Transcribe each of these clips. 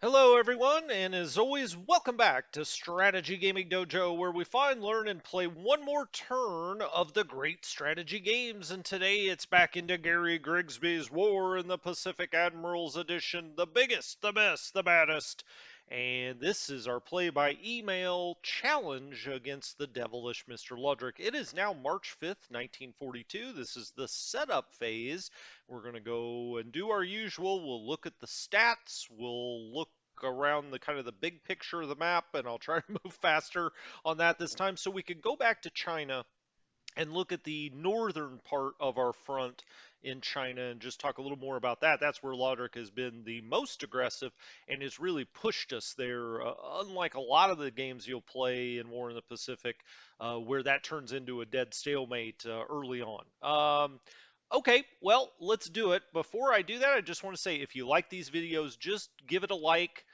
Hello, everyone, and as always, welcome back to Strategy Gaming Dojo, where we find, learn, and play one more turn of the great strategy games. And today it's back into Gary Grigsby's War in the Pacific Admirals Edition, the biggest, the best, the baddest. And this is our play by email challenge against the devilish Mr. Ludric. It is now March 5th, 1942. This is the setup phase. We're going to go and do our usual. We'll look at the stats. We'll look around the kind of the big picture of the map, and I'll try to move faster on that this time so we can go back to China and look at the northern part of our front in China and just talk a little more about that. That's where Lodric has been the most aggressive and has really pushed us there, unlike a lot of the games you'll play in War in the Pacific, where that turns into a dead stalemate early on. Okay, well, let's do it. Before I do that, I just want to say if you like these videos, just give it a like.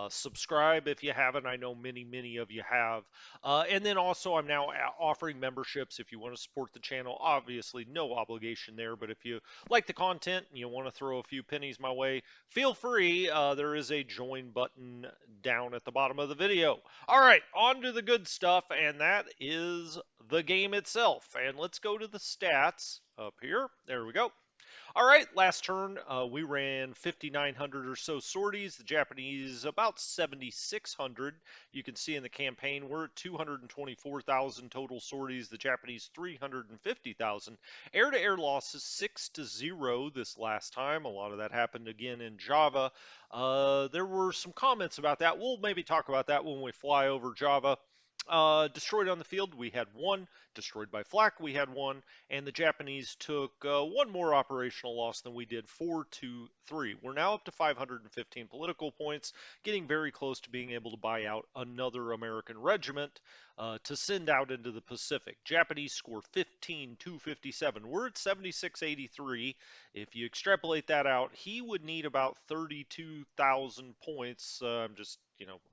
Subscribe if you haven't. I know many of you have. And then also, I'm now offering memberships if you want to support the channel. Obviously, no obligation there, but if you like the content and you want to throw a few pennies my way, feel free. There is a join button down at the bottom of the video. All right, on to the good stuff, and that is the game itself. And let's go to the stats up here. There we go. All right, last turn, we ran 5,900 or so sorties. The Japanese about 7,600. You can see in the campaign we're at 224,000 total sorties. The Japanese 350,000. Air-to-air losses 6-0 this last time. A lot of that happened again in Java. There were some comments about that. We'll maybe talk about that when we fly over Java. Destroyed on the field, we had one. Destroyed by flak, we had one. And the Japanese took one more operational loss than we did, 4-3. We're now up to 515 political points, getting very close to being able to buy out another American regiment to send out into the Pacific. Japanese score 15,257. We're at 7683. If you extrapolate that out, he would need about 32,000 points. I'm just,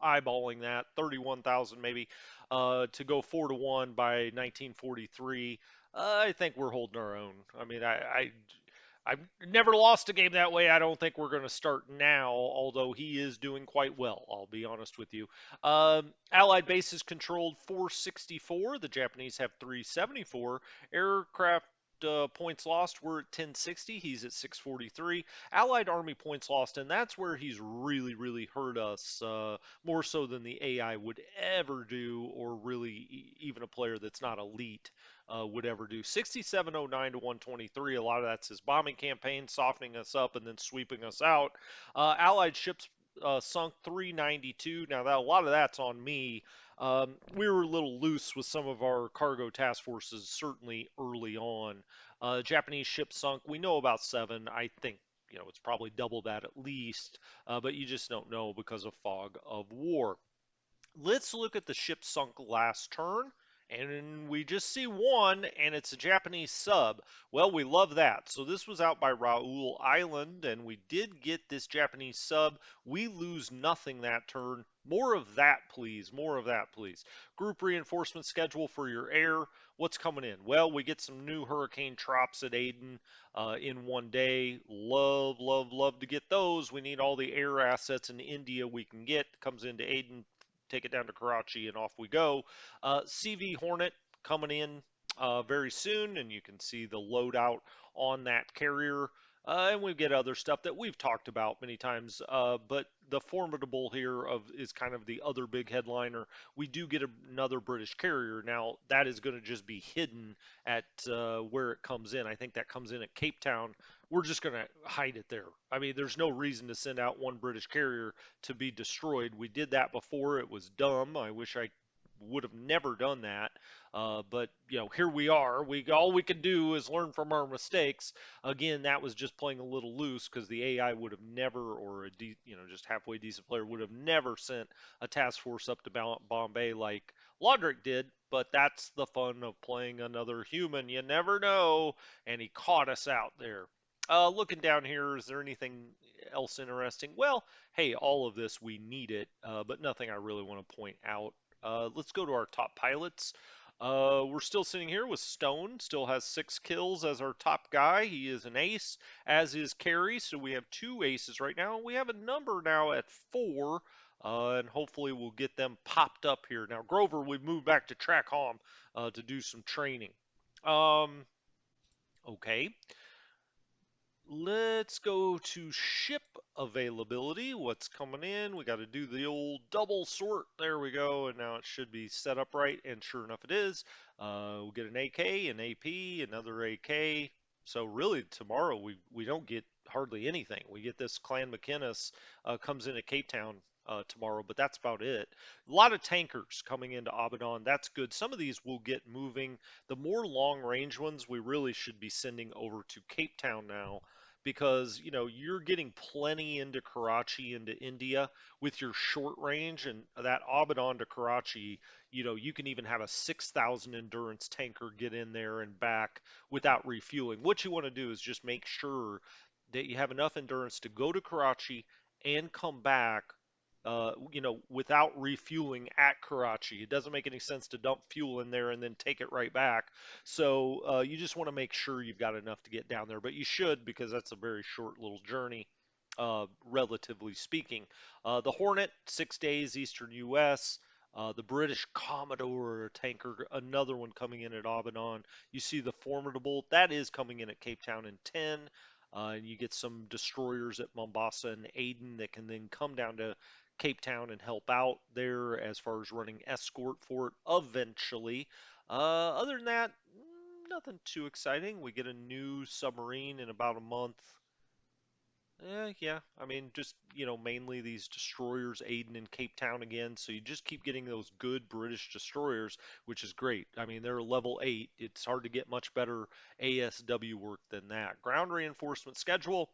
eyeballing that, 31,000 maybe, to go 4-1 by 1943. I think we're holding our own. I mean, I've never lost a game that way. I don't think we're going to start now, although he is doing quite well, I'll be honest with you. Allied bases controlled 464. The Japanese have 374. Aircraft points lost, we're at 1060. He's at 643. Allied Army points lost, and that's where he's really hurt us, more so than the AI would ever do, or really even a player that's not elite would ever do. 6709 to 123. A lot of that's his bombing campaign, softening us up and then sweeping us out. Allied ships sunk 392. Now, a lot of that's on me. We were a little loose with some of our cargo task forces, certainly early on. Japanese ship sunk. We know about 7. I think it's probably double that at least, but you just don't know because of fog of war. Let's look at the ship sunk last turn. And we just see one, and it's a Japanese sub. Well, we love that. So this was out by Raoul Island, and we did get this Japanese sub. We lose nothing that turn. More of that, please. More of that, please. Group reinforcement schedule for your air. What's coming in? Well, we get some new Hurricane Trops at Aden in one day. Love to get those. We need all the air assets in India we can get. Comes into Aden, take it down to Karachi, and off we go. CV Hornet coming in very soon, and you can see the loadout on that carrier. And we get other stuff that we've talked about many times, but the formidable here is kind of the other big headliner. We do get another British carrier. Now, that is going to just be hidden at where it comes in. I think that comes in at Cape Town. We're just going to hide it there. I mean, there's no reason to send out one British carrier to be destroyed. We did that before. It was dumb. I wish I would have never done that. But here we are. All we can do is learn from our mistakes. Again, that was just playing a little loose because the AI would have never, or just halfway decent player would have never sent a task force up to Bombay like Lodric did. But that's the fun of playing another human. You never know, and he caught us out there. Looking down here, is there anything else interesting? Well, hey, all of this, we need it, but nothing I really want to point out. Let's go to our top pilots. We're still sitting here with Stone, still has 6 kills as our top guy. He is an ace, as is Carey. So we have 2 aces right now. We have a number now at 4, and hopefully we'll get them popped up here. Now, Grover, we've moved back to track home to do some training. Um, okay. Let's go to ship availability. What's coming in? We got to do the old double sort. There we go. And now it should be set up right. And sure enough, it is. We'll get an AK, an AP, another AK. So really, tomorrow we don't get hardly anything. We get this Clan McInnes comes in at Cape Town tomorrow, but that's about it. A lot of tankers coming into Abaddon. That's good. Some of these will get moving. The more long range ones, we really should be sending over to Cape Town now because you're getting plenty into Karachi, into India with your short range, and that Abaddon to Karachi, you can even have a 6,000 endurance tanker get in there and back without refueling. What you want to do is just make sure that you have enough endurance to go to Karachi and come back. Without refueling at Karachi, it doesn't make any sense to dump fuel in there and then take it right back. So you just want to make sure you've got enough to get down there, but you should because that's a very short little journey, relatively speaking. The Hornet, 6 days, Eastern U.S. The British Commodore tanker, another one coming in at Abaddon. You see the Formidable, that is coming in at Cape Town in 10. And you get some destroyers at Mombasa and Aden that can then come down to Cape Town and help out there as far as running escort for it eventually. Other than that, nothing too exciting. We get a new submarine in about a month. Yeah. I mean, just, mainly these destroyers, Aden and Cape Town again. So you just keep getting those good British destroyers, which is great. I mean, they're level 8. It's hard to get much better ASW work than that. Ground reinforcement schedule.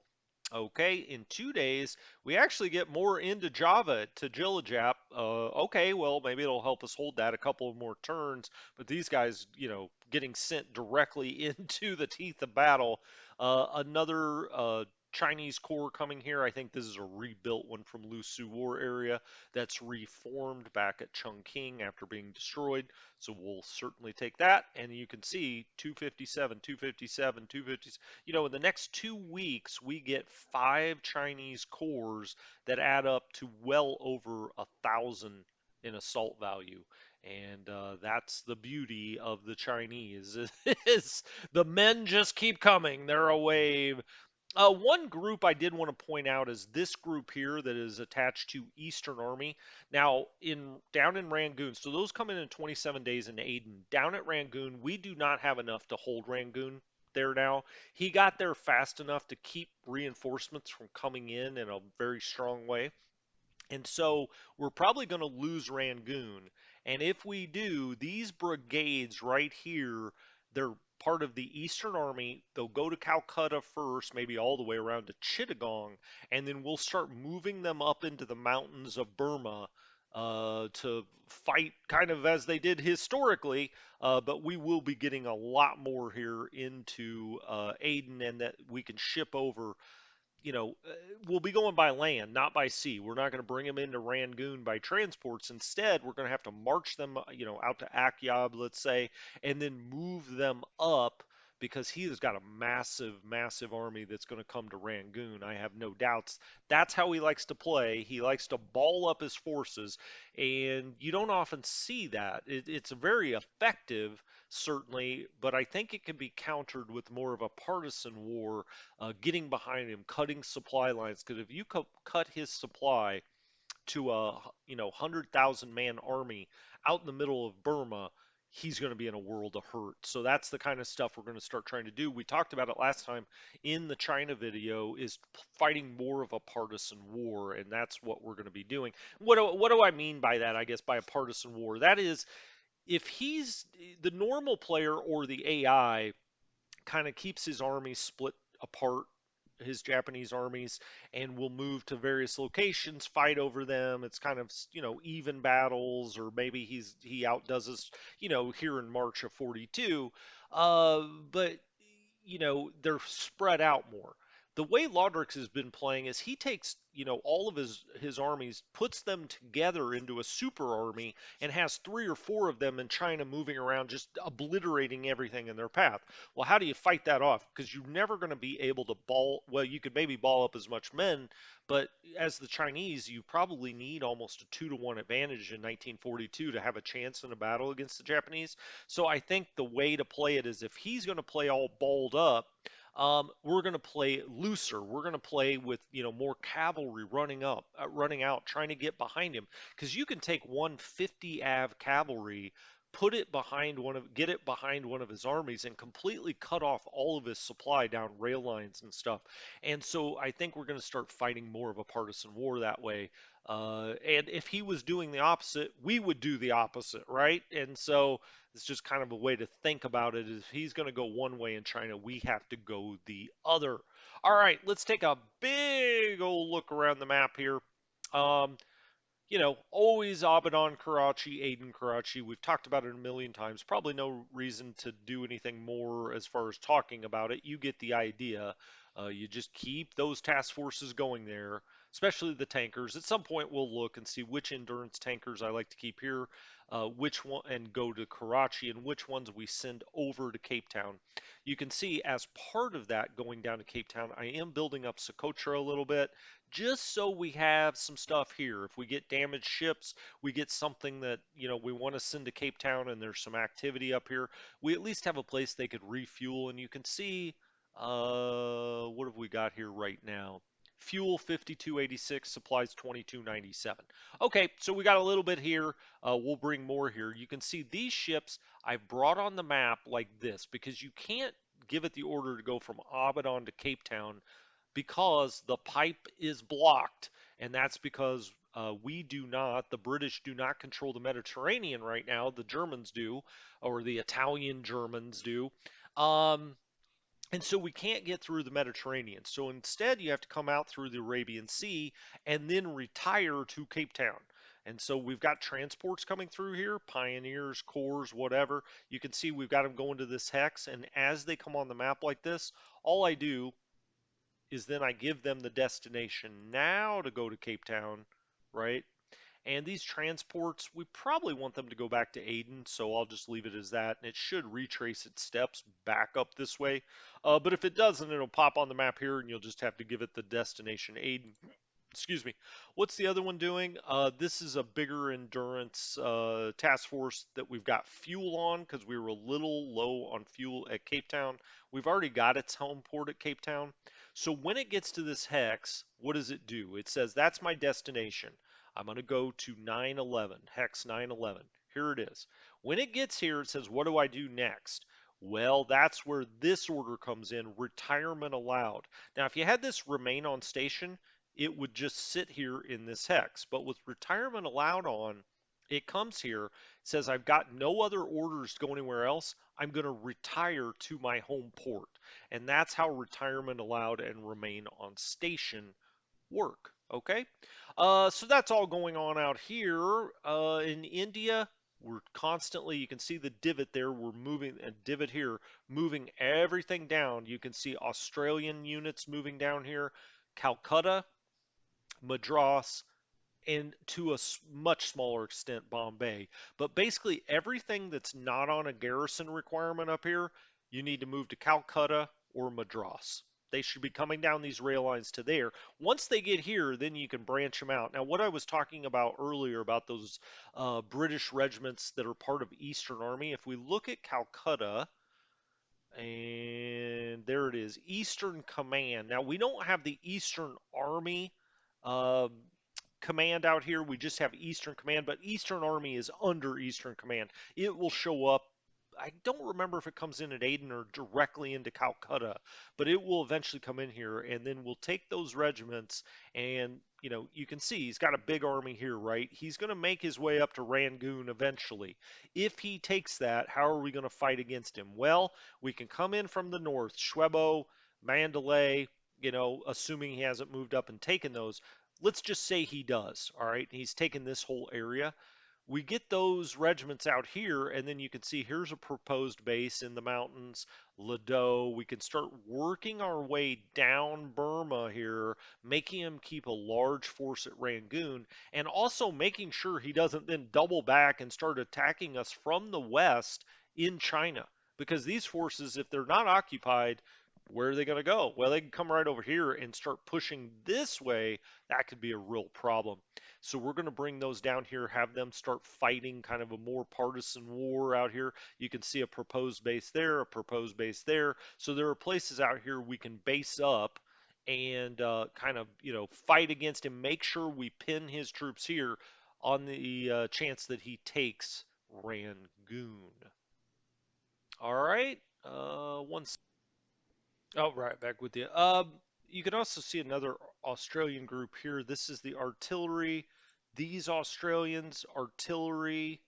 Okay, in 2 days, we actually get more into Java to Jillajap. Okay, well, maybe it'll help us hold that a couple of more turns, but these guys, getting sent directly into the teeth of battle. Another Chinese core coming here. I think this is a rebuilt one from Lusu War area that's reformed back at Chungking after being destroyed. So we'll certainly take that. And you can see 257, 257, 257. In the next 2 weeks, we get 5 Chinese cores that add up to well over 1,000 in assault value. And that's the beauty of the Chinese is the men just keep coming. They're a wave. One group I did want to point out is this group here that is attached to Eastern Army. Now, in down in Rangoon, so those come in 27 days in Aden. Down at Rangoon, we do not have enough to hold Rangoon there now. He got there fast enough to keep reinforcements from coming in a very strong way. And so we're probably going to lose Rangoon. And if we do, these brigades right here, they're part of the Eastern Army. They'll go to Calcutta first, maybe all the way around to Chittagong, and then we'll start moving them up into the mountains of Burma to fight kind of as they did historically. But we will be getting a lot more here into Aden and that we can ship over we'll be going by land, not by sea. We're not going to bring them into Rangoon by transports. Instead, we're going to have to march them, out to Akyab, let's say, and then move them up because he has got a massive, massive army that's going to come to Rangoon. I have no doubts. That's how he likes to play. He likes to ball up his forces, and you don't often see that. It's very effective, certainly, but I think it can be countered with more of a partisan war, getting behind him, cutting supply lines. Because if you cut his supply to a 100,000 man army out in the middle of Burma, he's going to be in a world of hurt. So that's the kind of stuff we're going to start trying to do. We talked about it last time in the China video, is fighting more of a partisan war, and that's what we're going to be doing. What do I mean by that? I guess by a partisan war, that is if he's the normal player or the AI kind of keeps his armies split apart, his Japanese armies, and will move to various locations, fight over them. It's kind of, even battles, or maybe he outdoes us, here in March of 42. But they're spread out more. the way Laudrix has been playing is he takes, all of his armies, puts them together into a super army, and has three or four of them in China moving around, just obliterating everything in their path. Well, how do you fight that off? Because you're never going to be able to ball. Well, you could maybe ball up as much men, but as the Chinese, you probably need almost a 2-to-1 advantage in 1942 to have a chance in a battle against the Japanese. So I think the way to play it is if he's going to play all balled up, we're going to play looser. We're going to play with more cavalry running out, trying to get behind him. Because you can take 150 av cavalry, get it behind one of his armies, and completely cut off all of his supply down rail lines and stuff. And so I think we're going to start fighting more of a partisan war that way. And if he was doing the opposite, we would do the opposite, right? And so it's just kind of a way to think about it. Is if he's going to go one way in China, we have to go the other. All right, let's take a big old look around the map here. Um, always Abaddon Karachi, Aden Karachi. We've talked about it a million times. Probably no reason to do anything more as far as talking about it. You get the idea. You just keep those task forces going there, especially the tankers. At some point, we'll look and see which endurance tankers I like to keep here, which one, and go to Karachi, and which ones we send over to Cape Town. You can see as part of that going down to Cape Town, I am building up Socotra a little bit just so we have some stuff here. If we get damaged ships, we get something that, we want to send to Cape Town and there's some activity up here. We at least have a place they could refuel. And you can see, what have we got here right now? Fuel 5286, supplies 2297. Okay, so we got a little bit here. We'll bring more here. You can see these ships I've brought on the map like this because you can't give it the order to go from Abaddon to Cape Town because the pipe is blocked, and that's because the British do not control the Mediterranean right now. The Germans do, or the Italian Germans do. Um, and so we can't get through the Mediterranean. So instead, you have to come out through the Arabian Sea and then retire to Cape Town. And so we've got transports coming through here, Pioneers, Cores, whatever. You can see we've got them going to this hex. And as they come on the map like this, all I do is then I give them the destination now to go to Cape Town, right? And these transports, we probably want them to go back to Aden, so I'll just leave it as that. And it should retrace its steps back up this way. But if it doesn't, it'll pop on the map here, and you'll just have to give it the destination Aden. Excuse me. What's the other one doing? This is a bigger endurance task force that we've got fuel on because we were a little low on fuel at Cape Town. We've already got its home port at Cape Town. So when it gets to this hex, what does it do? It says, that's my destination. I'm going to go to 911, hex 911. Here it is. When it gets here, it says, what do I do next? Well, that's where this order comes in, retirement allowed. Now, if you had this remain on station, it would just sit here in this hex. But with retirement allowed on, it comes here, says I've got no other orders to go anywhere else. I'm going to retire to my home port. And that's how retirement allowed and remain on station work. Okay, so that's all going on out here in India. We're constantly, you can see the divot there. We're moving a divot here, moving everything down. You can see Australian units moving down here, Calcutta, Madras, and to a much smaller extent Bombay. But basically everything that's not on a garrison requirement up here, you need to move to Calcutta or Madras. They should be coming down these rail lines to there. Once they get here, then you can branch them out. Now, what I was talking about earlier about those British regiments that are part of Eastern Army, if we look at Calcutta, and there it is, Eastern Command. Now, we don't have the Eastern Army um, Command out here. We just have Eastern Command, but Eastern Army is under Eastern Command. It will show up. I don't remember if it comes in at Aden or directly into Calcutta, but it will eventually come in here, and then we'll take those regiments, and you can see he's got a big army here, right? He's going to make his way up to Rangoon eventually. If he takes that, how are we going to fight against him? Well, we can come in from the north, Shwebo, Mandalay, assuming he hasn't moved up and taken those. Let's just say he does, all right? He's taken this whole area. We get those regiments out here, and then you can see here's a proposed base in the mountains, Ladeau. We can start working our way down Burma here, making him keep a large force at Rangoon, and also making sure he doesn't then double back and start attacking us from the west in China. Because these forces, if they're not occupied, where are they going to go? Well, they can come right over here and start pushing this way. That could be a real problem. So we're going to bring those down here, have them start fighting kind of a more partisan war out here. You can see a proposed base there, a proposed base there. So there are places out here we can base up and kind of, fight against him, make sure we pin his troops here on the chance that he takes Rangoon. All right. One Oh, right, back with you. You can also see another Australian group here. This is the artillery. These Australians, artillery.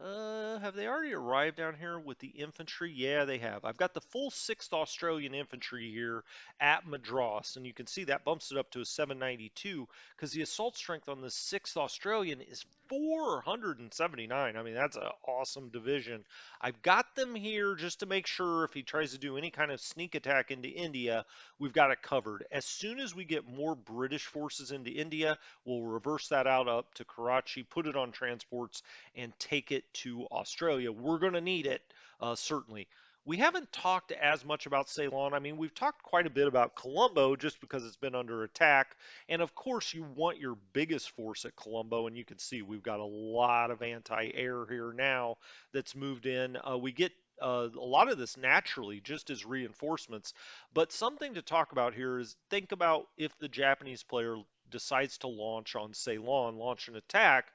Have they already arrived down here with the infantry? Yeah, they have. I've got the full 6th Australian Infantry here at Madras, and you can see that bumps it up to a 792 because the assault strength on the 6th Australian is 479. I mean, that's an awesome division. I've got them here just to make sure if he tries to do any kind of sneak attack into India, we've got it covered. As soon as we get more British forces into India, we'll reverse that out up to Karachi, put it on transports, and take it to Australia. We're going to need it, certainly. We haven't talked as much about Ceylon. I mean, we've talked quite a bit about Colombo just because it's been under attack. And of course, you want your biggest force at Colombo. And you can see we've got a lot of anti air here now that's moved in. We get a lot of this naturally just as reinforcements. But something to talk about here is think about if the Japanese player decides to launch on Ceylon, launch an attack,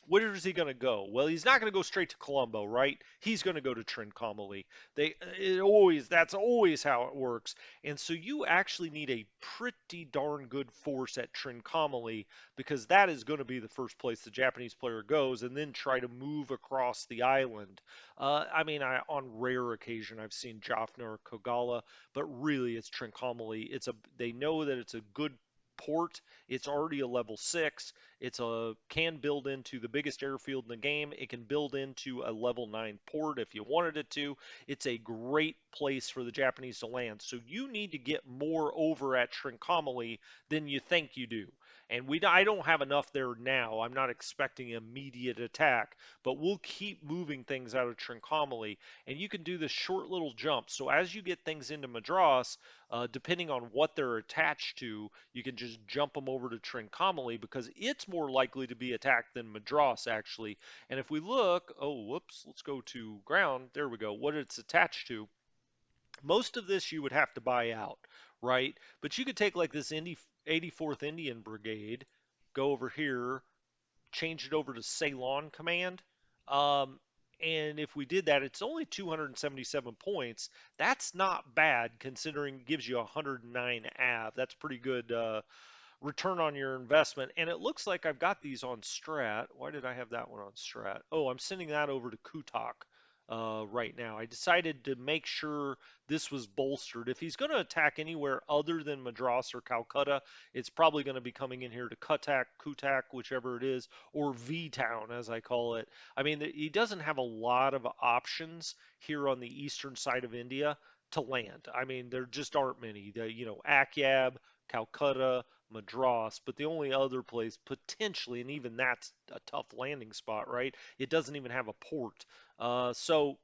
where is he going to go? Well, he's not going to go straight to Colombo, right? He's going to go to Trincomalee. That's always how it works. And so you actually need a pretty darn good force at Trincomalee because that is going to be the first place the Japanese player goes, and then try to move across the island. I mean, on rare occasion I've seen Jaffna or Kogala, but really it's Trincomalee. They know that it's a good port. It's already a level 6. It's a can build into the biggest airfield in the game. It can build into a level 9 port if you wanted it to. It's a great place for the Japanese to land. So you need to get more over at Trincomalee than you think you do. And I don't have enough there now. I'm not expecting immediate attack, but we'll keep moving things out of Trincomalee, and you can do this short little jump. So as you get things into Madras, depending on what they're attached to, you can just jump them over to Trincomalee because it's more likely to be attacked than Madras, actually. And if we look, oh, whoops, let's go to ground. There we go. What it's attached to. Most of this you would have to buy out, right? But you could take like this 84th Indian Brigade, go over here, change it over to Ceylon Command. Um, and if we did that, it's only 277 points. That's not bad considering it gives you 109 AV. That's pretty good return on your investment. And it looks like I've got these on Strat. Why did I have that one on Strat? Oh, I'm sending that over to Kutak right now. I decided to make sure this was bolstered. If he's going to attack anywhere other than Madras or Calcutta, it's probably going to be coming in here to Kutak, whichever it is, or V Town, as I call it. I mean, he doesn't have a lot of options here on the eastern side of India to land. I mean, there just aren't many. Akyab, Calcutta, Madras, but the only other place potentially, and even that's a tough landing spot, right? It doesn't even have a port. So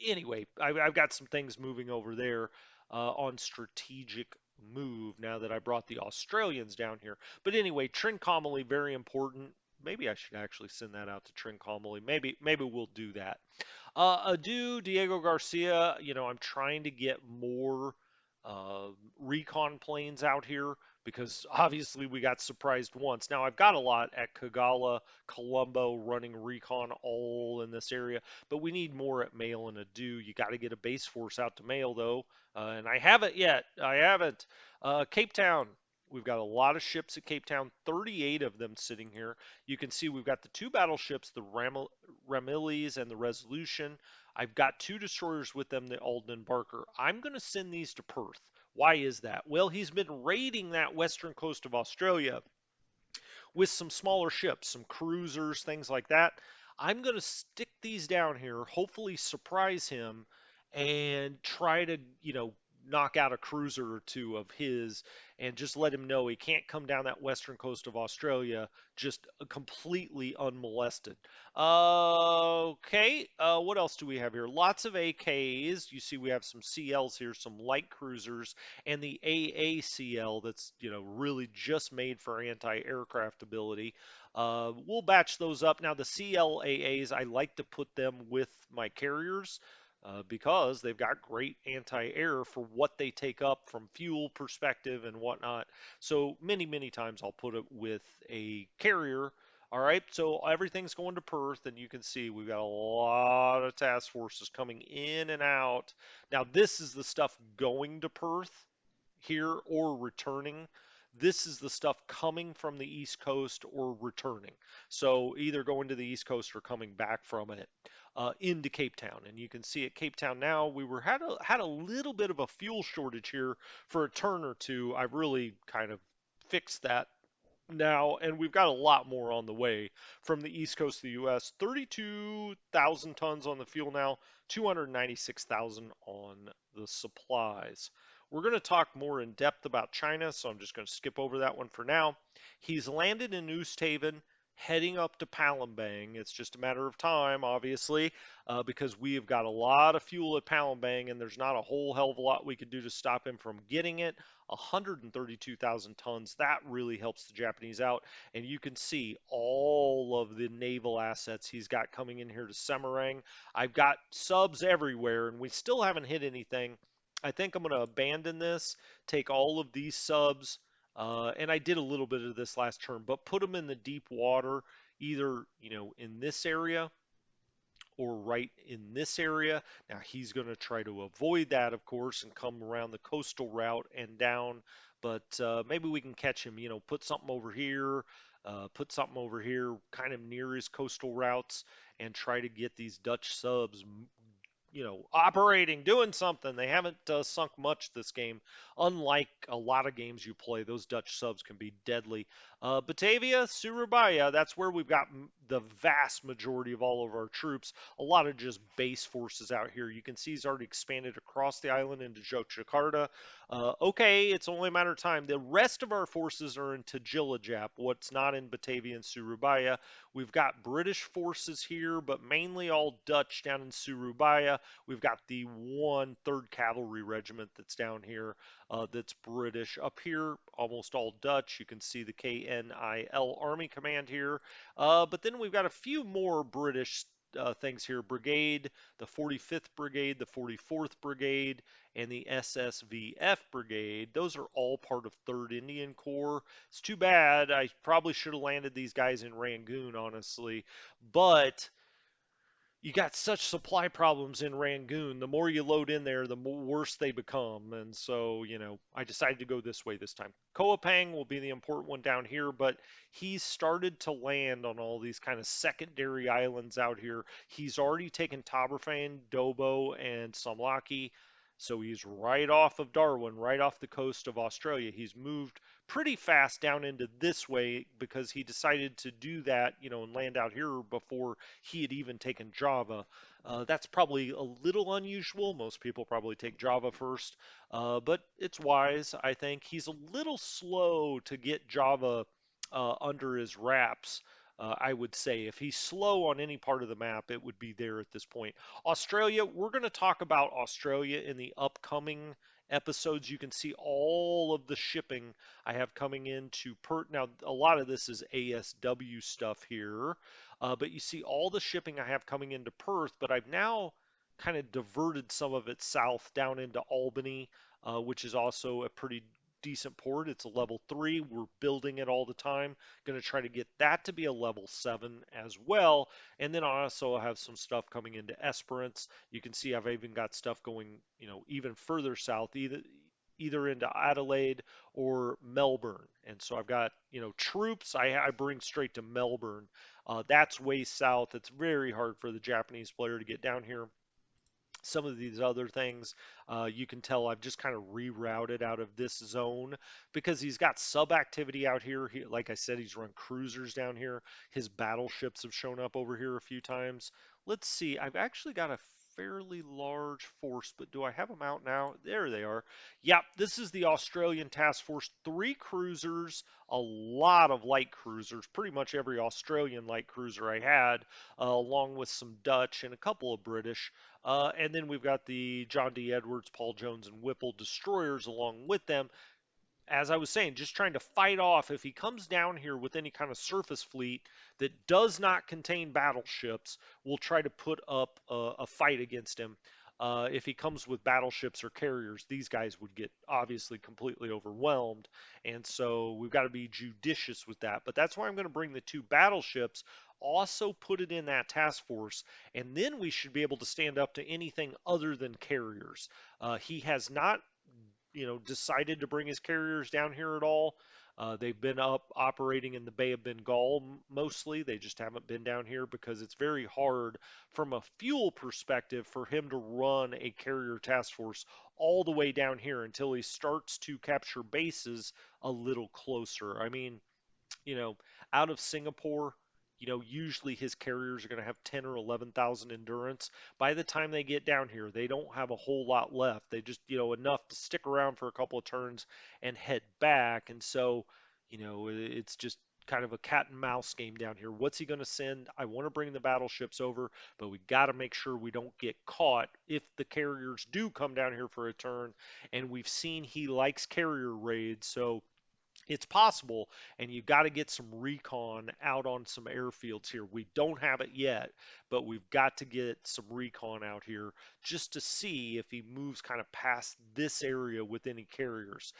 anyway, I've got some things moving over there on strategic move now that I brought the Australians down here. But anyway, Trincomalee, very important. Maybe I should actually send that out to Trincomalee. Maybe we'll do that. Adieu, Diego Garcia. I'm trying to get more uh, recon planes out here because obviously we got surprised once. Now I've got a lot at Kagala, Colombo running recon all in this area, but we need more at Mail and Adieu. You got to get a base force out to Mail though, and I haven't yet. I haven't. Cape Town. We've got a lot of ships at Cape Town, 38 of them sitting here. You can see we've got the two battleships, the Ramillies and the Resolution. I've got two destroyers with them, the Alden and Barker. I'm going to send these to Perth. Why is that? Well, he's been raiding that western coast of Australia with some smaller ships, some cruisers, things like that. I'm going to stick these down here, hopefully surprise him, and try to, knock out a cruiser or two of his and just let him know he can't come down that western coast of Australia just completely unmolested. Okay, what else do we have here? Lots of AKs. You see we have some CLs here, some light cruisers, and the AACL that's, really just made for anti-aircraft ability. We'll batch those up. Now the CLAAs, I like to put them with my carriers because they've got great anti-air for what they take up from fuel perspective and whatnot. So many times I'll put it with a carrier. All right, so everything's going to Perth, and you can see we've got a lot of task forces coming in and out. Now, this is the stuff going to Perth here or returning. This is the stuff coming from the East Coast or returning. So either going to the East Coast or coming back from it into Cape Town. And you can see at Cape Town now we were had a little bit of a fuel shortage here for a turn or two. I've really kind of fixed that now, and we've got a lot more on the way from the east coast of the U.S. 32,000 tons on the fuel now, 296,000 on the supplies. We're going to talk more in depth about China, so I'm just going to skip over that one for now. He's landed in Oosthaven, heading up to Palembang. It's just a matter of time, obviously, because we have got a lot of fuel at Palembang, and there's not a whole hell of a lot we could do to stop him from getting it. 132,000 tons. That really helps the Japanese out. And you can see all of the naval assets he's got coming in here to Semarang. I've got subs everywhere, and we still haven't hit anything. I think I'm going to abandon this, take all of these subs, and I did a little bit of this last term, but put them in the deep water, either, in this area or right in this area. Now he's going to try to avoid that, of course, and come around the coastal route and down. But maybe we can catch him. Put something over here, put something over here, kind of near his coastal routes, and try to get these Dutch subs operating, doing something. They haven't sunk much this game. Unlike a lot of games you play, those Dutch subs can be deadly. Batavia, Surabaya, that's where we've got the vast majority of all of our troops. A lot of just base forces out here. You can see he's already expanded across the island into Yogyakarta. Okay, it's only a matter of time. The rest of our forces are in Tagilajap, what's not in Batavia and Surabaya. We've got British forces here, but mainly all Dutch down in Surabaya. We've got the 1/3 Cavalry Regiment that's down here that's British. Up here, almost all Dutch. You can see the KNIL Army Command here. But then we've got a few more British things here. Brigade, the 45th Brigade, the 44th Brigade, and the SSVF Brigade. Those are all part of 3rd Indian Corps. It's too bad. I probably should have landed these guys in Rangoon, honestly. But you got such supply problems in Rangoon. The more you load in there, the worse they become. And so, I decided to go this way this time. Koapang will be the important one down here, but he's started to land on all these kind of secondary islands out here. He's already taken Taberfane, Dobo, and Samlaki. So he's right off of Darwin, right off the coast of Australia. He's moved pretty fast down into this way because he decided to do that, and land out here before he had even taken Java. That's probably a little unusual. Most people probably take Java first, but it's wise, I think. He's a little slow to get Java under his wraps. I would say if he's slow on any part of the map, it would be there at this point. Australia, we're going to talk about Australia in the upcoming episodes. You can see all of the shipping I have coming into Perth. Now, a lot of this is ASW stuff here, but you see all the shipping I have coming into Perth, but I've now kind of diverted some of it south down into Albany, which is also a pretty decent port. It's a level 3. We're building it all the time. Going to try to get that to be a level 7 as well. And then I also have some stuff coming into Esperance. You can see I've even got stuff going, even further south, either into Adelaide or Melbourne. And so I've got, troops I bring straight to Melbourne. That's way south. It's very hard for the Japanese player to get down here. Some of these other things, you can tell I've just kind of rerouted out of this zone because he's got sub activity out here. Like I said, he's run cruisers down here. His battleships have shown up over here a few times. Let's see, I've actually got a fairly large force, but do I have them out now? There they are. Yep, this is the Australian Task Force. Three cruisers, a lot of light cruisers, pretty much every Australian light cruiser I had, along with some Dutch and a couple of British. And then we've got the John D. Edwards, Paul Jones, and Whipple destroyers along with them. As I was saying, just trying to fight off if he comes down here with any kind of surface fleet that does not contain battleships, we'll try to put up a fight against him. If he comes with battleships or carriers, these guys would get obviously completely overwhelmed. And so we've got to be judicious with that. But that's why I'm going to bring the two battleships, also put it in that task force, and then we should be able to stand up to anything other than carriers. He has not decided to bring his carriers down here at all. They've been up operating in the Bay of Bengal mostly. They just haven't been down here because it's very hard from a fuel perspective for him to run a carrier task force all the way down here until he starts to capture bases a little closer. I mean, you know, out of Singapore, usually his carriers are going to have 10 or 11,000 endurance. By the time they get down here, they don't have a whole lot left. They just, enough to stick around for a couple of turns and head back. And so, it's just kind of a cat and mouse game down here. What's he going to send? I want to bring the battleships over, but we got to make sure we don't get caught if the carriers do come down here for a turn. And we've seen he likes carrier raids, so it's possible, and you got to get some recon out on some airfields here. We don't have it yet, but we've got to get some recon out here just to see if he moves kind of past this area with any carriers.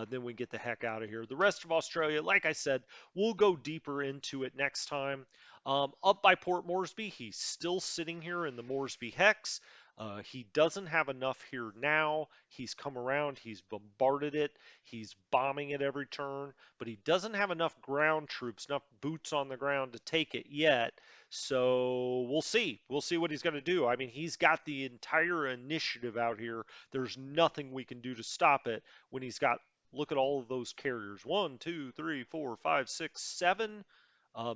Then we get the heck out of here. The rest of Australia, like I said, we'll go deeper into it next time. Up by Port Moresby, he's still sitting here in the Moresby Hex. He doesn't have enough here now. He's come around, he's bombarded it, he's bombing it every turn, but he doesn't have enough ground troops, enough boots on the ground to take it yet. So we'll see. We'll see what he's going to do. I mean, he's got the entire initiative out here. There's nothing we can do to stop it when he's got, look at all of those carriers. One, two, three, four, five, six, seven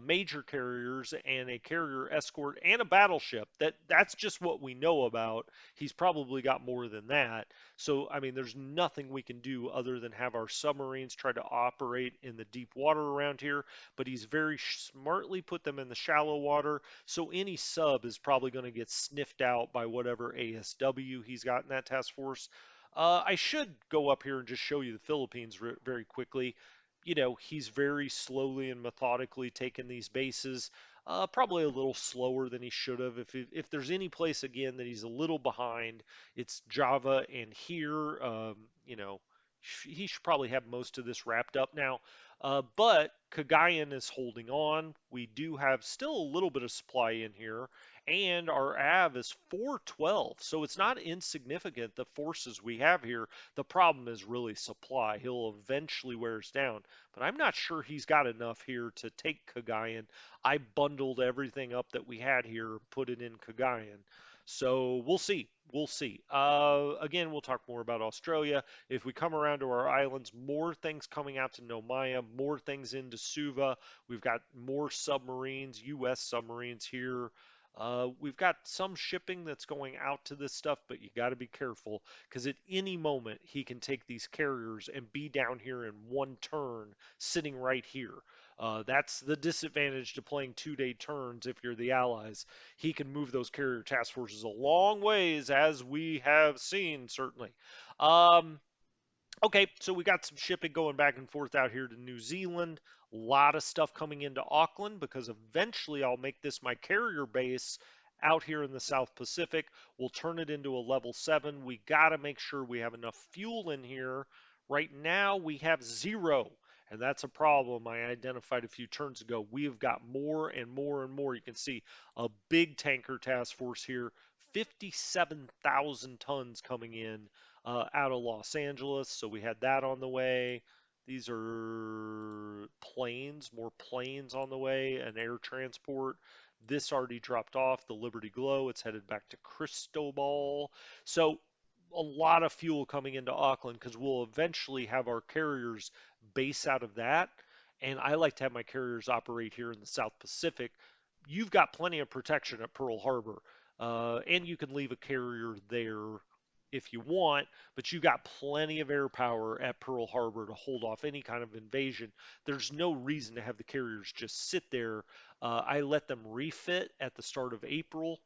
major carriers and a carrier escort and a battleship. That's just what we know about. He's probably got more than that. So I mean, there's nothing we can do other than have our submarines try to operate in the deep water around here. But he's very smartly put them in the shallow water. So any sub is probably going to get sniffed out by whatever ASW he's got in that task force. I should go up here and just show you the Philippines very quickly. He's very slowly and methodically taking these bases, probably a little slower than he should have. If there's any place again that he's a little behind, it's Java and here. He should probably have most of this wrapped up now. But Cagayan is holding on. We do have still a little bit of supply in here, and our AV is 412, so it's not insignificant the forces we have here. The problem is really supply. He'll eventually wear us down, but I'm not sure he's got enough here to take Cagayan. I bundled everything up that we had here, put it in Cagayan. So we'll see. We'll see. Again, we'll talk more about Australia. If we come around to our islands, more things coming out to Nomaya, more things into Suva. We've got more submarines, U.S. submarines here. We've got some shipping that's going out to this stuff, but you got to be careful because at any moment he can take these carriers and be down here in one turn, sitting right here. That's the disadvantage to playing 2-day turns if you're the Allies. He can move those carrier task forces a long ways, as we have seen, certainly. Um, Okay, so we got some shipping going back and forth out here to New Zealand. A lot of stuff coming into Auckland because eventually I'll make this my carrier base out here in the South Pacific. We'll turn it into a level 7. We got to make sure we have enough fuel in here. Right now we have 0, and that's a problem I identified a few turns ago. We have got more and more and more. You can see a big tanker task force here, 57,000 tons coming in out of Los Angeles. So we had that on the way. These are planes, more planes on the way, and air transport. This already dropped off, the Liberty Glow. It's headed back to Cristobal. So a lot of fuel coming into Auckland because we'll eventually have our carriers base out of that. And I like to have my carriers operate here in the South Pacific. You've got plenty of protection at Pearl Harbor, and you can leave a carrier there if you want, but you got plenty of air power at Pearl Harbor to hold off any kind of invasion. There's no reason to have the carriers just sit there. I let them refit at the start of April,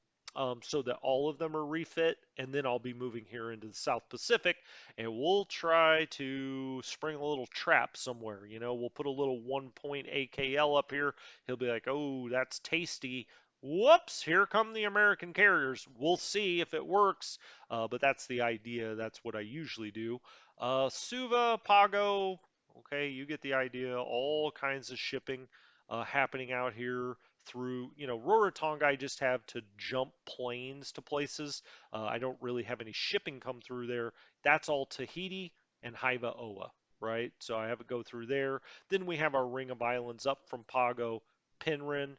so that all of them are refit, and then I'll be moving here into the South Pacific, and we'll try to spring a little trap somewhere. We'll put a little 1 point AKL up here. He'll be like, "Oh, that's tasty." Whoops, here come the American carriers. We'll see if it works, but that's the idea. That's what I usually do. Suva, Pago, okay, you get the idea. All kinds of shipping happening out here through, Rarotonga. I just have to jump planes to places. I don't really have any shipping come through there. That's all Tahiti and Haiva Oa, right? So I have it go through there. Then we have our Ring of Islands up from Pago, Penryn.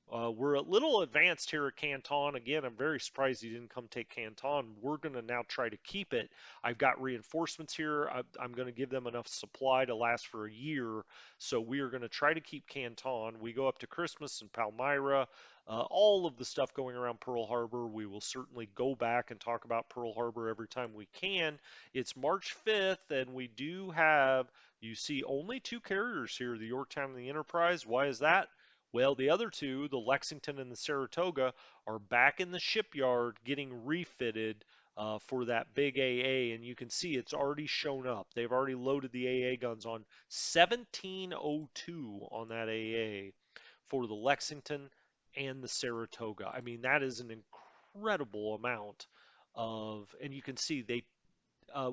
We're a little advanced here at Canton. Again, I'm very surprised he didn't come take Canton. We're going to now try to keep it. I've got reinforcements here. I'm going to give them enough supply to last for a year. So we are going to try to keep Canton. We go up to Christmas and Palmyra. All of the stuff going around Pearl Harbor. We will certainly go back and talk about Pearl Harbor every time we can. It's March 5th, and we do have, you see, only two carriers here, the Yorktown and the Enterprise. Why is that? Well, the other two, the Lexington and the Saratoga, are back in the shipyard getting refitted for that big AA, and you can see it's already shown up. They've already loaded the AA guns on 1702 on that AA for the Lexington and the Saratoga. I mean, that is an incredible amount and you can see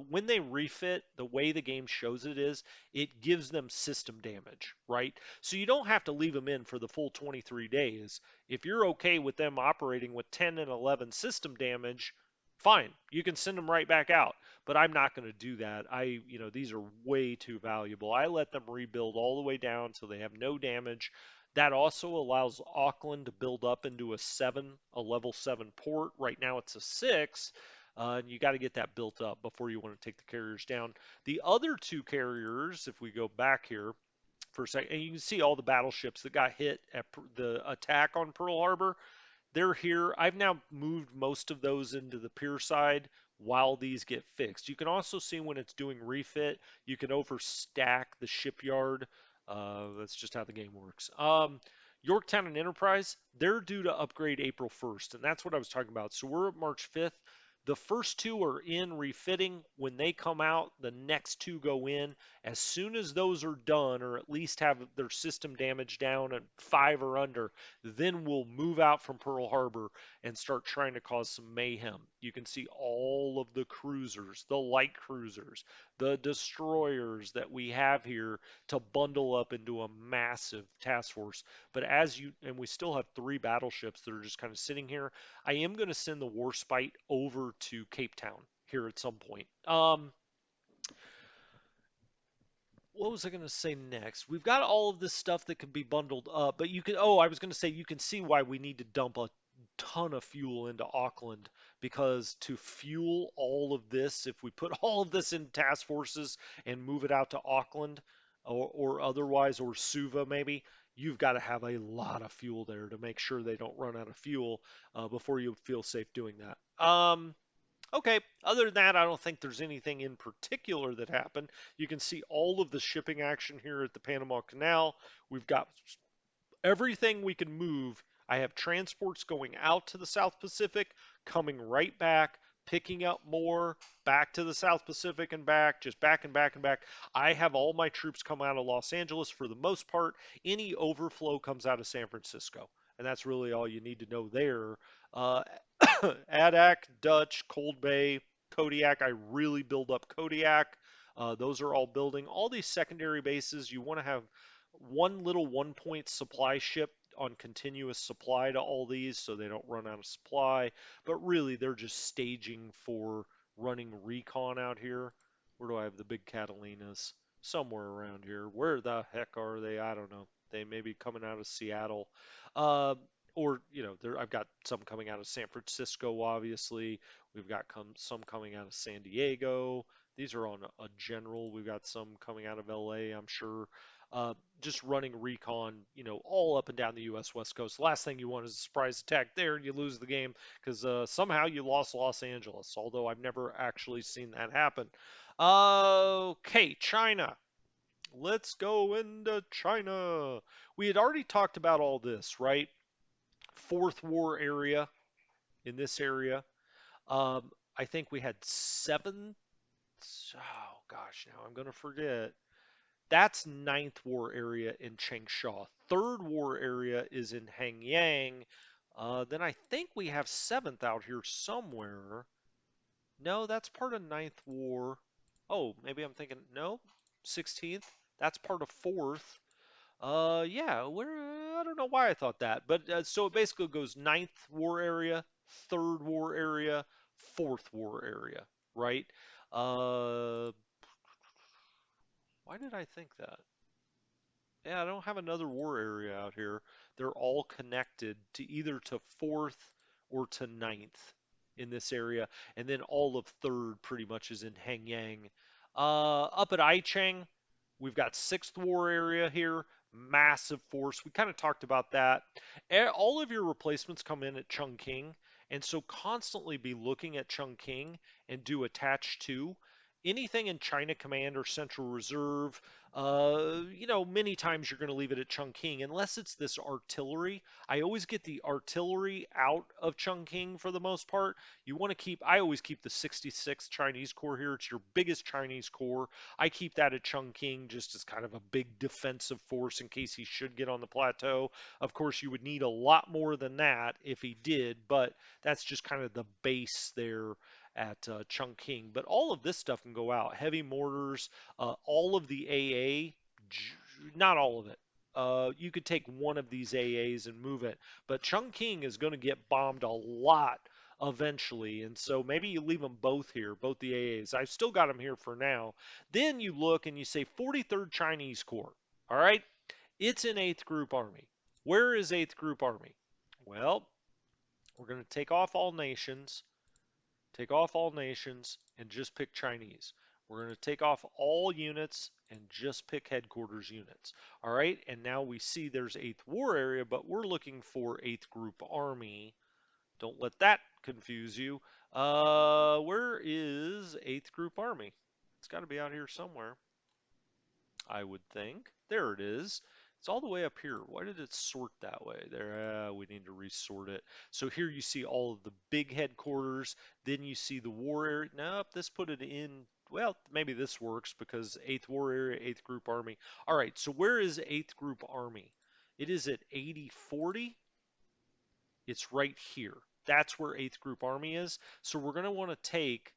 when they refit, the way the game shows it is, it gives them system damage, right? So you don't have to leave them in for the full 23 days. If you're okay with them operating with 10 and 11 system damage, fine, you can send them right back out. But I'm not going to do that. These are way too valuable. I let them rebuild all the way down so they have no damage. That also allows Auckland to build up into a level 7 port. Right now it's a 6, and you got to get that built up before you want to take the carriers down. The other two carriers, if we go back here for a second, and you can see all the battleships that got hit at the attack on Pearl Harbor, they're here. I've now moved most of those into the pier side while these get fixed. You can also see when it's doing refit, you can overstack the shipyard. That's just how the game works. Yorktown and Enterprise, they're due to upgrade April 1st, and that's what I was talking about. So we're at March 5th. The first two are in refitting. When they come out, the next two go in. As soon as those are done, or at least have their system damage down at 5 or under, then we'll move out from Pearl Harbor and start trying to cause some mayhem. You can see all of the cruisers, the light cruisers, the destroyers that we have here to bundle up into a massive task force. But and we still have 3 battleships that are just kind of sitting here. I am going to send the Warspite over to Cape Town here at some point. What was I going to say next? We've got all of this stuff that can be bundled up, but I was going to say you can see why we need to dump a ton of fuel into Auckland because to fuel all of this, if we put all of this in task forces and move it out to Auckland or otherwise, or Suva maybe, you've got to have a lot of fuel there to make sure they don't run out of fuel before you feel safe doing that. Okay, other than that, I don't think there's anything in particular that happened. You can see all of the shipping action here at the Panama Canal. We've got everything we can move. I have transports going out to the South Pacific, coming right back, picking up more, back to the South Pacific and back, just back and back and back. I have all my troops come out of Los Angeles for the most part. Any overflow comes out of San Francisco. And that's really all you need to know there. Uh, Adak, Dutch, Cold Bay, Kodiak. I really build up Kodiak. Those are all building. All these secondary bases, you want to have one little 1 point supply ship on continuous supply to all these so they don't run out of supply. But really, they're just staging for running recon out here. Where do I have the big Catalinas? Somewhere around here. Where the heck are they? I don't know. They may be coming out of Seattle. Uh, or there I've got some coming out of San Francisco, obviously. We've got some coming out of San Diego. These are on a general. We've got some coming out of LA, I'm sure. Just running recon, all up and down the U.S. West Coast. The last thing you want is a surprise attack there and you lose the game because somehow you lost Los Angeles, although I've never actually seen that happen. Okay, China. Let's go into China. We had already talked about all this, right? Fourth war area in this area. I think we had seven. Oh gosh, now I'm gonna forget. That's ninth war area in Changsha. Third war area is in Hanyang. Then I think we have seventh out here somewhere. No, that's part of ninth war. Oh, maybe I'm thinking no, 16th. That's part of fourth. Yeah, I don't know why I thought that, but so it basically goes ninth war area, third war area, fourth war area, right? Uh, why did I think that? Yeah, I don't have another war area out here. They're all connected to either to fourth or to ninth in this area, and then all of third pretty much is in Hanyang. Up at Aicheng, we've got sixth war area here, massive force. We kind of talked about that. All of your replacements come in at Chungking, and so constantly be looking at Chungking and do attach to. Anything in China Command or Central Reserve, many times you're going to leave it at Chungking unless it's this artillery. I always get the artillery out of Chungking for the most part. I always keep the 66th Chinese Corps here. It's your biggest Chinese Corps. I keep that at Chungking just as kind of a big defensive force in case he should get on the plateau. Of course, you would need a lot more than that if he did, but that's just kind of the base there at Chungking. But all of this stuff can go out. Heavy mortars, all of the AA, not all of it. You could take one of these AAs and move it, but Chungking is going to get bombed a lot eventually, and so maybe you leave them both here, both the AAs. I've still got them here for now. Then you look and you say 43rd Chinese Corps. All right, it's in 8th Group Army. Where is 8th Group Army? Well, we're going to take off all nations, and just pick Chinese. We're going to take off all units and just pick headquarters units. All right, and now we see there's 8th War Area, but we're looking for 8th Group Army. Don't let that confuse you. Where is 8th Group Army? It's got to be out here somewhere, I would think. There it is. It's all the way up here. Why did it sort that way? There, we need to resort it. So here you see all of the big headquarters. Then you see the war area. Nope, this put it in. Well, maybe this works because 8th War Area, 8th Group Army. All right, so where is 8th Group Army? It is at 8040. It's right here. That's where 8th Group Army is. So we're going to want to take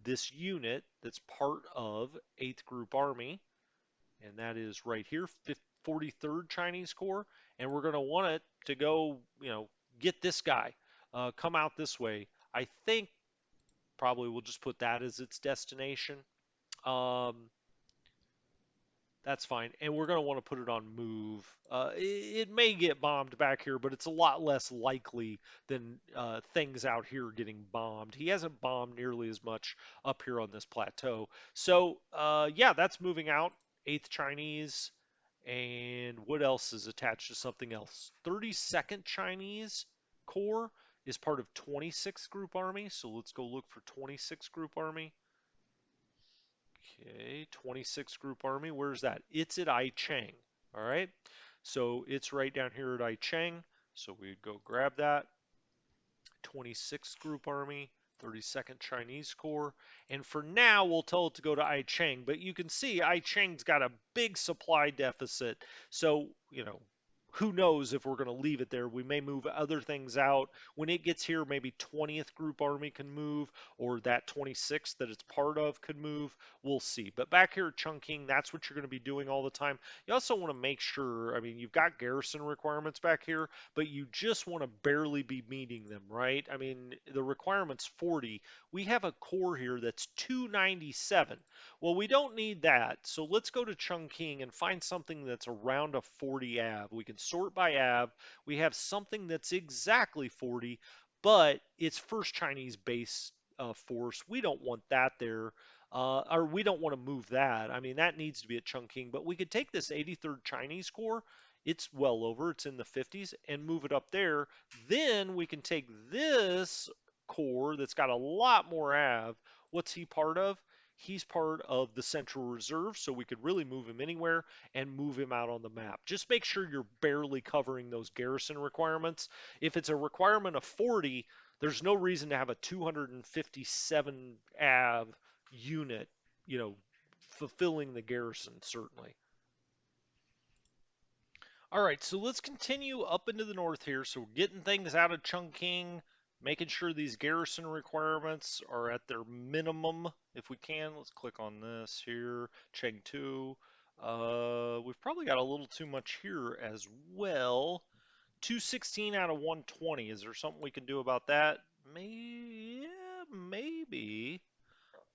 this unit that's part of 8th Group Army, and that is right here, 43rd Chinese Corps, and we're going to want it to go, get this guy, come out this way. I think probably we'll just put that as its destination. Um, That's fine. And we're going to want to put it on move. It may get bombed back here, but it's a lot less likely than things out here getting bombed. He hasn't bombed nearly as much up here on this plateau. So, yeah, that's moving out. 8th Chinese. And what else is attached to something else? 32nd Chinese Corps is part of 26th Group Army. So let's go look for 26th Group Army. Okay, 26th Group Army. Where's that? It's at Chang. All right. So it's right down here at Chang. So we'd go grab that. 26th Group Army, 32nd Chinese Corps. And for now, we'll tell it to go to Aicheng. But you can see Aicheng's got a big supply deficit. So, who knows if we're going to leave it there. We may move other things out. When it gets here, maybe 20th Group Army can move, or that 26th that it's part of could move. We'll see. But back here at Chungking, that's what you're going to be doing all the time. You also want to make sure, I mean, you've got garrison requirements back here, but you just want to barely be meeting them, right? I mean, the requirement's 40. We have a core here that's 297. Well, we don't need that. So let's go to Chungking and find something that's around a 40 av. We can sort by Av. We have something that's exactly 40, but it's first Chinese base force. We don't want that there. Or we don't want to move that. I mean, that needs to be at Chungking, but we could take this 83rd Chinese Corps. It's well over, it's in the 50s, and move it up there. Then we can take this Corps that's got a lot more Av. What's he part of? He's part of the Central Reserve, so we could really move him anywhere and move him out on the map. Just make sure you're barely covering those garrison requirements. If it's a requirement of 40, there's no reason to have a 257 AV unit, you know, fulfilling the garrison, certainly. All right, so let's continue up into the north here. So we're getting things out of Chungking, making sure these garrison requirements are at their minimum if we can. Let's click on this here, Cheng 2. We've probably got a little too much here as well. 216 out of 120. Is there something we can do about that? Maybe, yeah, maybe.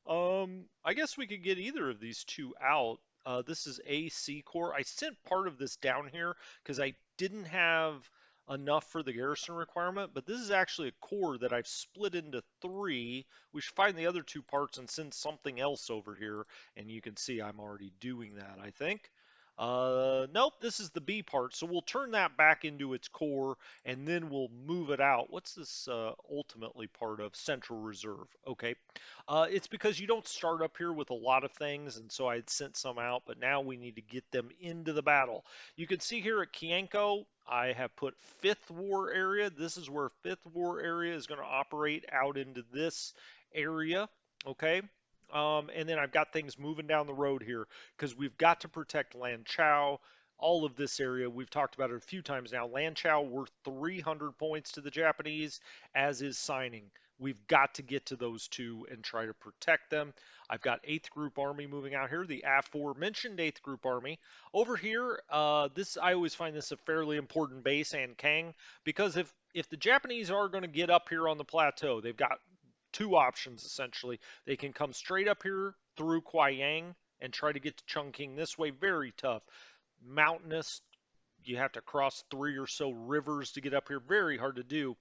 I guess we could get either of these two out. This is AC core. I sent part of this down here because I didn't have enough for the garrison requirement, but this is actually a core that I've split into three. We should find the other two parts and send something else over here, and you can see I'm already doing that, I think. Nope, this is the B part, so we'll turn that back into its core, and then we'll move it out. What's this ultimately part of? Central Reserve. Okay. It's because you don't start up here with a lot of things, and so I had sent some out, but now we need to get them into the battle. You can see here at Kienko, I have put 5th War Area. This is where 5th War Area is going to operate out into this area, okay? And then I've got things moving down the road here because we've got to protect Lan Chao. All of this area, we've talked about it a few times now. Lan Chao worth 300 points to the Japanese, as is signing. We've got to get to those two and try to protect them. I've got 8th Group Army moving out here, the aforementioned 8th Group Army. Over here, this I always find this a fairly important base, and Kang, because if the Japanese are going to get up here on the plateau, they've got two options essentially. They can come straight up here through Kuayang and try to get to Chungking this way. Very tough. Mountainous. You have to cross 3 or so rivers to get up here. Very hard to do.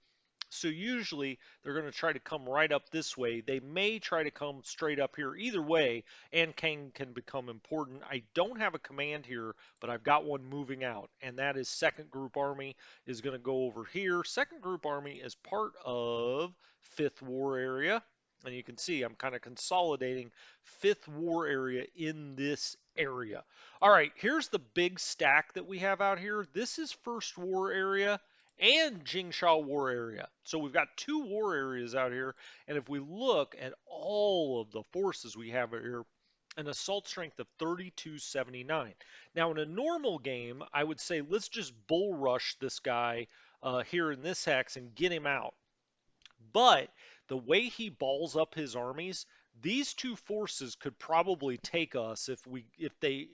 So usually they're going to try to come right up this way. They may try to come straight up here. Either way, and can become important. I don't have a command here, but I've got one moving out, and that is 2nd Group Army is going to go over here. 2nd Group Army is part of 5th War Area, and you can see I'm kind of consolidating 5th War Area in this area. All right, here's the big stack that we have out here. This is 1st War Area and Jingsha War Area. So we've got two war areas out here, and if we look at all of the forces we have here, an assault strength of 3279. Now, in a normal game, I would say let's just bull rush this guy here in this hex and get him out. But the way he balls up his armies, these two forces could probably take us if they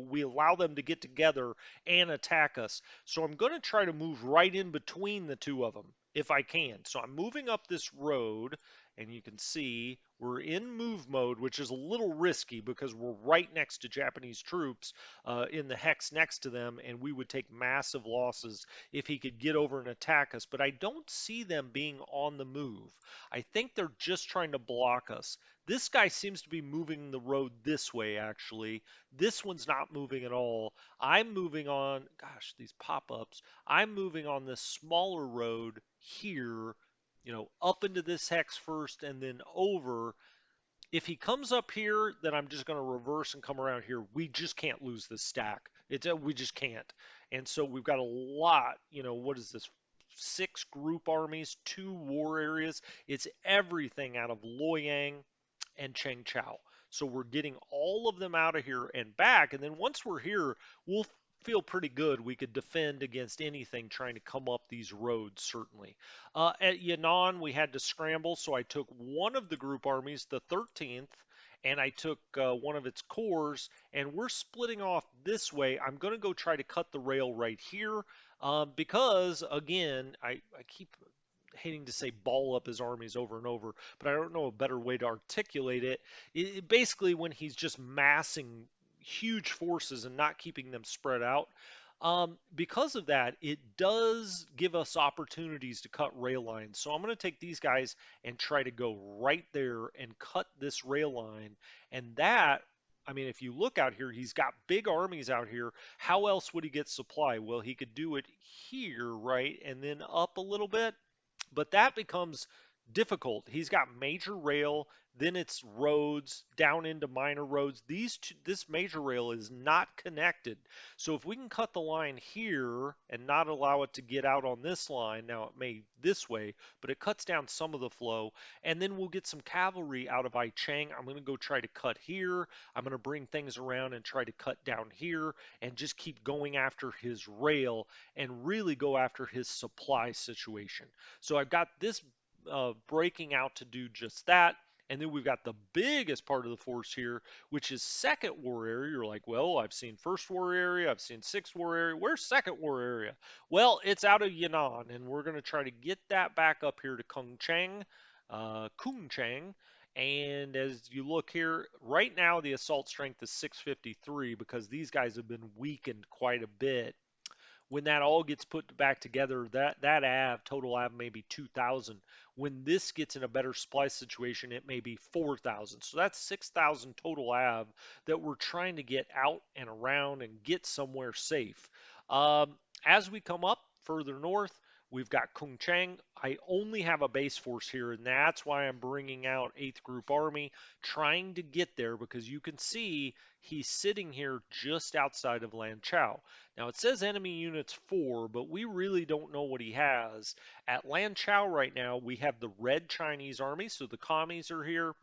we allow them to get together and attack us. So I'm going to try to move right in between the two of them if I can. So I'm moving up this road, and you can see we're in move mode, which is a little risky because we're right next to Japanese troops in the hex next to them, and we would take massive losses if he could get over and attack us. But I don't see them being on the move. I think they're just trying to block us. This guy seems to be moving the road this way, actually. This one's not moving at all. I'm moving on, gosh, these pop-ups. I'm moving on this smaller road here, up into this hex first and then over. If he comes up here, then I'm just going to reverse and come around here. We just can't lose this stack. We just can't. And so we've got a lot, what is this? 6 group armies, 2 war areas. It's everything out of Loyang and Cheng Chao. So we're getting all of them out of here and back. And then once we're here, we'll feel pretty good. We could defend against anything trying to come up these roads, certainly. At Yan'an, we had to scramble, so I took one of the group armies, the 13th, and I took one of its cores, and we're splitting off this way. I'm going to go try to cut the rail right here because, again, I keep hating to say ball up his armies over and over, but I don't know a better way to articulate it. Basically, when he's just massing huge forces and not keeping them spread out, Because of that, it does give us opportunities to cut rail lines. So I'm going to take these guys and try to go right there and cut this rail line. And that, I mean, if you look out here, he's got big armies out here. How else would he get supply? Well, he could do it here, right? And then up a little bit. But that becomes difficult. He's got major rail, then it's roads down into minor roads. This major rail is not connected. So if we can cut the line here and not allow it to get out on this line, now it may this way, but it cuts down some of the flow, and then we'll get some cavalry out of Chang. I'm going to go try to cut here. I'm going to bring things around and try to cut down here and just keep going after his rail and really go after his supply situation. So I've got this breaking out to do just that. And then we've got the biggest part of the force here, which is second war area. You're like, well, I've seen first war area, I've seen sixth war area. Where's second war area? Well, it's out of Yan'an, and we're going to try to get that back up here to Kung Chang. And as you look here, right now the assault strength is 653 because these guys have been weakened quite a bit. When that all gets put back together, that total av may be 2,000. When this gets in a better splice situation, it may be 4,000. So that's 6,000 total av that we're trying to get out and around and get somewhere safe. As we come up further north, we've got Kung Chang. I only have a base force here, and that's why I'm bringing out 8th Group Army, trying to get there because you can see he's sitting here just outside of Lan Chao. Now it says enemy units 4, but we really don't know what he has. At Lan Chao right now, we have the Red Chinese Army, so the commies are here,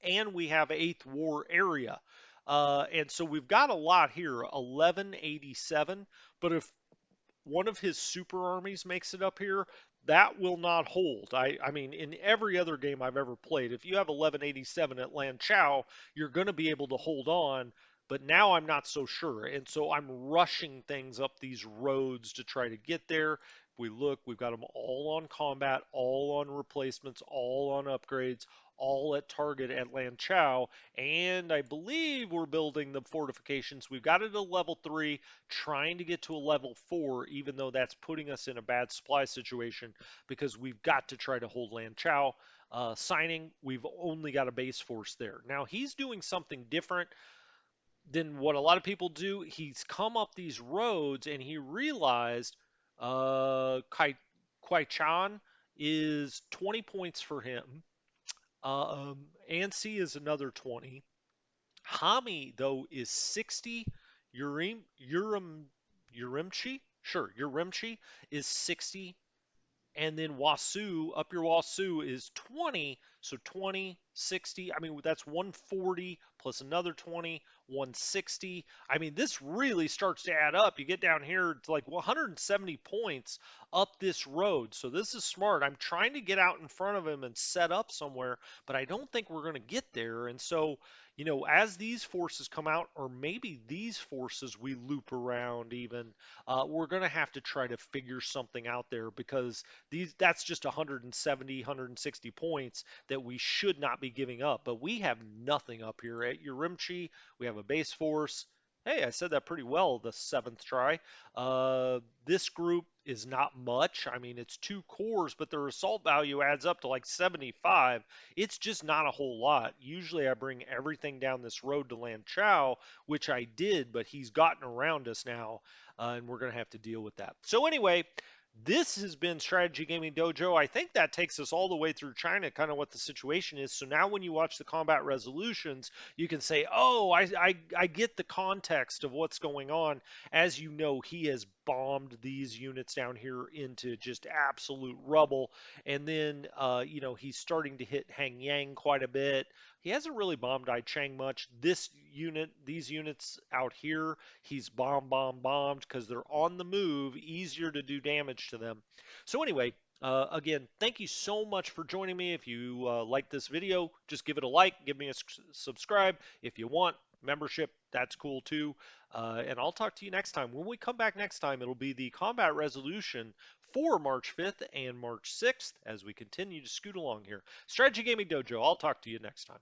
and we have 8th War Area. And so we've got a lot here, 1187, but if one of his super armies makes it up here, that will not hold. I mean, in every other game I've ever played, if you have 1187 at Lan Chao, you're going to be able to hold on. But now I'm not so sure. And so I'm rushing things up these roads to try to get there. If we look, we've got them all on combat, all on replacements, all on upgrades, all at target at Lan Chao. And I believe we're building the fortifications. We've got it at level 3, trying to get to a level 4, even though that's putting us in a bad supply situation because we've got to try to hold Lan Chao. Signing, we've only got a base force there. Now, he's doing something different than what a lot of people do. He's come up these roads and he realized Kai Chan is 20 points for him. Ansi is another 20. Hami, though, is 60. Urimchi? Sure, Urimchi is 60. And then Wasu, up your Wasu is 20. So 20, 60. I mean, that's 140 plus another 20, 160. I mean, this really starts to add up. You get down here to like 170 points up this road. So this is smart. I'm trying to get out in front of him and set up somewhere, but I don't think we're going to get there. And so, as these forces come out, or maybe these forces we loop around even, we're going to have to try to figure something out there because that's just 170, 160 points that we should not be giving up. But we have nothing up here at Urimchi. We have a base force. Hey, I said that pretty well the 7th try. This group is not much. I mean, it's 2 cores, but their assault value adds up to like 75. It's just not a whole lot. Usually I bring everything down this road to Lan Chao, which I did, but he's gotten around us now, and we're going to have to deal with that. So anyway, this has been Strategy Gaming Dojo. I think that takes us all the way through China, kind of what the situation is. So now when you watch the combat resolutions, you can say, oh, I get the context of what's going on. As you know, he has bombed these units down here into just absolute rubble. And then, he's starting to hit Hang Yang quite a bit. He hasn't really bombed I Chang much. These units out here, he's bombed because they're on the move, easier to do damage to them. So anyway, again, thank you so much for joining me. If you like this video, just give it a like, give me a subscribe. If you want membership, that's cool too. And I'll talk to you next time. When we come back next time, it'll be the combat resolution for March 5th and March 6th as we continue to scoot along here. Strategy Gaming Dojo, I'll talk to you next time.